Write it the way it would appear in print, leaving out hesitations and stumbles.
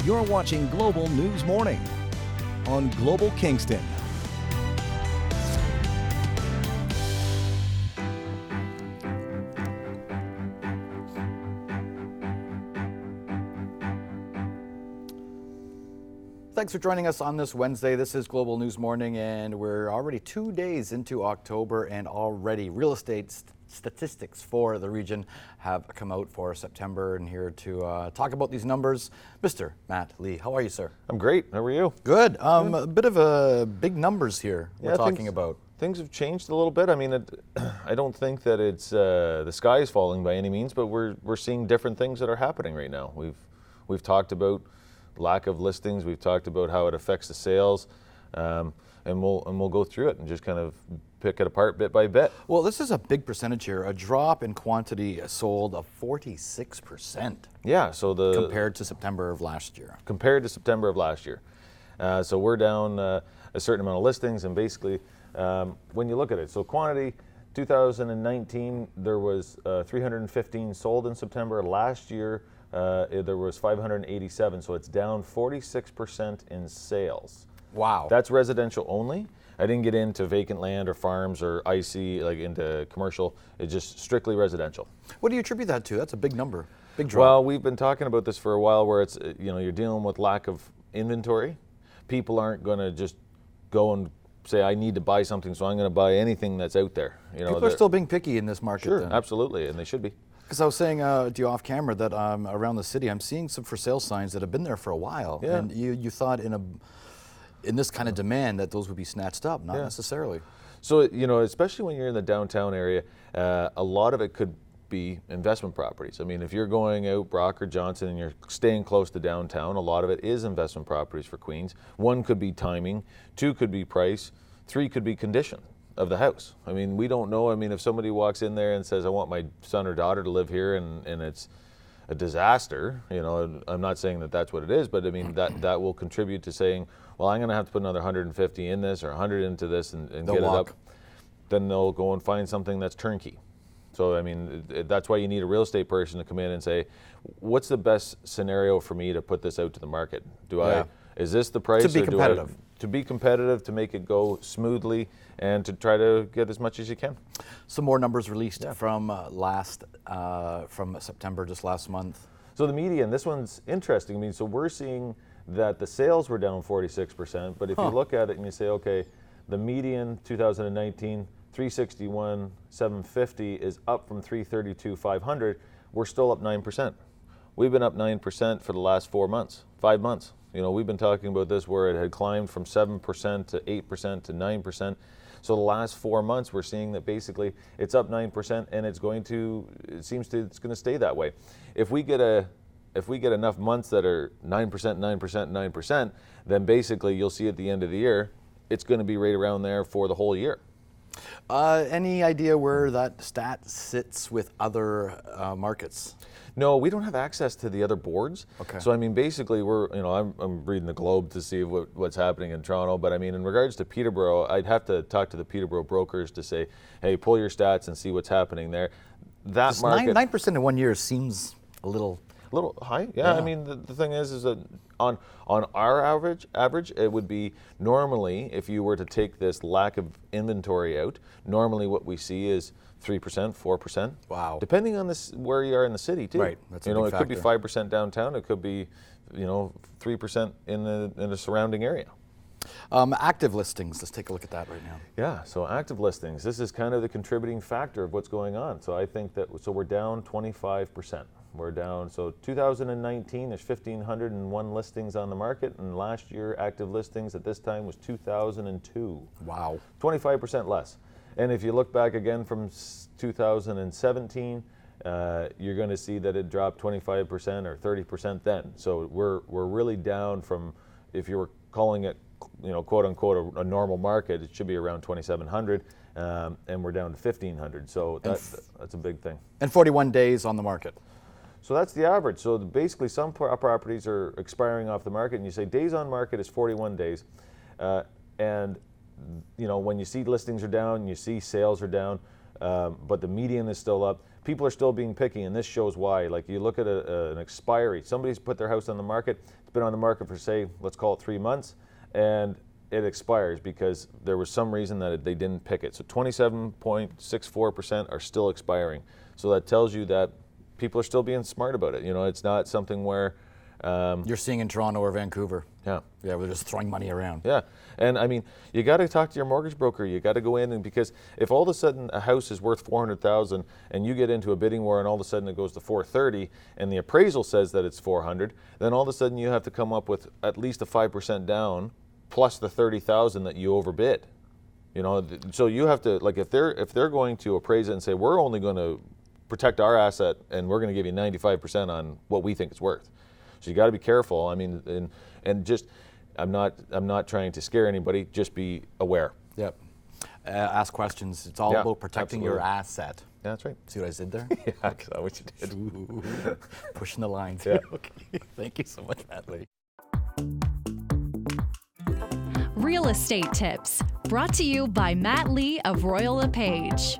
You're watching Global News Morning on Global Kingston. Thanks for joining us on this Wednesday. This is Global News Morning, and we're already 2 days into October, and already real estate statistics for the region have come out for September. And here to talk about these numbers, Mr. Matt Lee. How are you, sir? I'm great. How are you? Good. A bit of big numbers here we're talking about. Things have changed a little bit. I mean, I don't think that it's the sky is falling by any means, but we're seeing different things that are happening right now. We've talked about lack of listings. We've talked about how it affects the sales, and we'll go through it and just kind of pick it apart bit by bit. Well, this is a big percentage here. A drop in quantity sold of 46%. Yeah, so compared to September of last year. Compared to September of last year, so we're down a certain amount of listings, and basically, when you look at it, so quantity. 2019, there was 315 sold in September. Last year, there was 587, so it's down 46% in sales. Wow. That's residential only. I didn't get into vacant land or farms or IC, like into commercial. It's just strictly residential. What do you attribute that to? That's a big number, big drop. Well, we've been talking about this for a while, where it's, you're dealing with lack of inventory. People aren't going to just go and say, I need to buy something, so I'm going to buy anything that's out there. People are still being picky in this market. Sure, then. Absolutely, and they should be. Because I was saying to you off camera that around the city, I'm seeing some for sale signs that have been there for a while. Yeah. And you thought in this kind of demand that those would be snatched up, not necessarily. So, especially when you're in the downtown area, a lot of it could be investment properties. I mean, if you're going out Brock or Johnson and you're staying close to downtown, a lot of it is investment properties for Queens. One could be timing, two could be price, three could be condition of the house. I mean, we don't know. I mean, if somebody walks in there and says, I want my son or daughter to live here, and it's a disaster, I'm not saying that that's what it is, but I mean, that will contribute to saying, well, I'm going to have to put another 150 in this or 100 into this and get it up. Then they'll go and find something that's turnkey. So, I mean, that's why you need a real estate person to come in and say, what's the best scenario for me to put this out to the market? Is this the price? To be competitive. To be competitive, to make it go smoothly, and to try to get as much as you can. Some more numbers released from from September, just last month. So the median, this one's interesting. I mean, so we're seeing that the sales were down 46%, but if you look at it and you say, okay, the median 2019, 361, 750 is up from 332, 500. We're still up 9%. We've been up 9% for the last 5 months. We've been talking about this where it had climbed from 7% to 8% to 9%. So the last 4 months, we're seeing that basically it's up 9%, and it's going to stay that way. If we get enough months that are 9%, 9%, 9%, then basically you'll see at the end of the year, it's going to be right around there for the whole year. Any idea where that stat sits with other markets? No, we don't have access to the other boards. Okay. So I mean, basically, I'm reading the Globe to see what's happening in Toronto. But I mean, in regards to Peterborough, I'd have to talk to the Peterborough brokers to say, hey, pull your stats and see what's happening there. That market, 9% in 1 year seems a little high. Yeah. I mean, the thing is that on our average, it would be normally, if you were to take this lack of inventory out, normally what we see is 3%, 4%. Wow. Depending on where you are in the city too. Right. That's a big it could be 5% downtown. It could be, 3% in the surrounding area. Active listings. Let's take a look at that right now. Yeah. So active listings. This is kind of the contributing factor of what's going on. So I think we're down 25%. We're down. So 2019, there's 1,501 listings on the market, and last year active listings at this time was 2,002. Wow. 25% less. And if you look back again from 2017, you're going to see that it dropped 25% or 30% then. So we're really down from, if you were calling it, quote unquote, a normal market, it should be around 2,700, and we're down to 1,500. So that's a big thing. And 41 days on the market. So that's the average. So basically, some properties are expiring off the market, and you say days on market is 41 days, and when you see listings are down, you see sales are down, but the median is still up. people are still being picky, and this shows why. Like, you look at an expiry. Somebody's put their house on the market. It's been on the market for, say, let's call it 3 months, and it expires because there was some reason that they didn't pick it. So 27.64% are still expiring. So that tells you that people are still being smart about it. You know, it's not something where You're seeing in Toronto or Vancouver. yeah. Yeah, we're just throwing money around. Yeah, and I mean, you got to talk to your mortgage broker. You got to go in, and because if all of a sudden a house is worth $400,000 and you get into a bidding war, and all of a sudden it goes to $430,000, and the appraisal says that it's $400,000, then all of a sudden you have to come up with at least a 5% down plus the $30,000 that you overbid. You know, so you have to, like, if they're going to appraise it and say we're only going to protect our asset and we're going to give you 95% on what we think it's worth. So you got to be careful. I mean, and just. I'm not trying to scare anybody. Just be aware. Yep. Ask questions. It's all about protecting your asset. Yeah, that's right. See what I did there? Yeah, I saw what you did. Ooh, pushing the lines. Yeah. Okay. Thank you so much, Matt Lee. Real estate tips brought to you by Matt Lee of Royal LePage.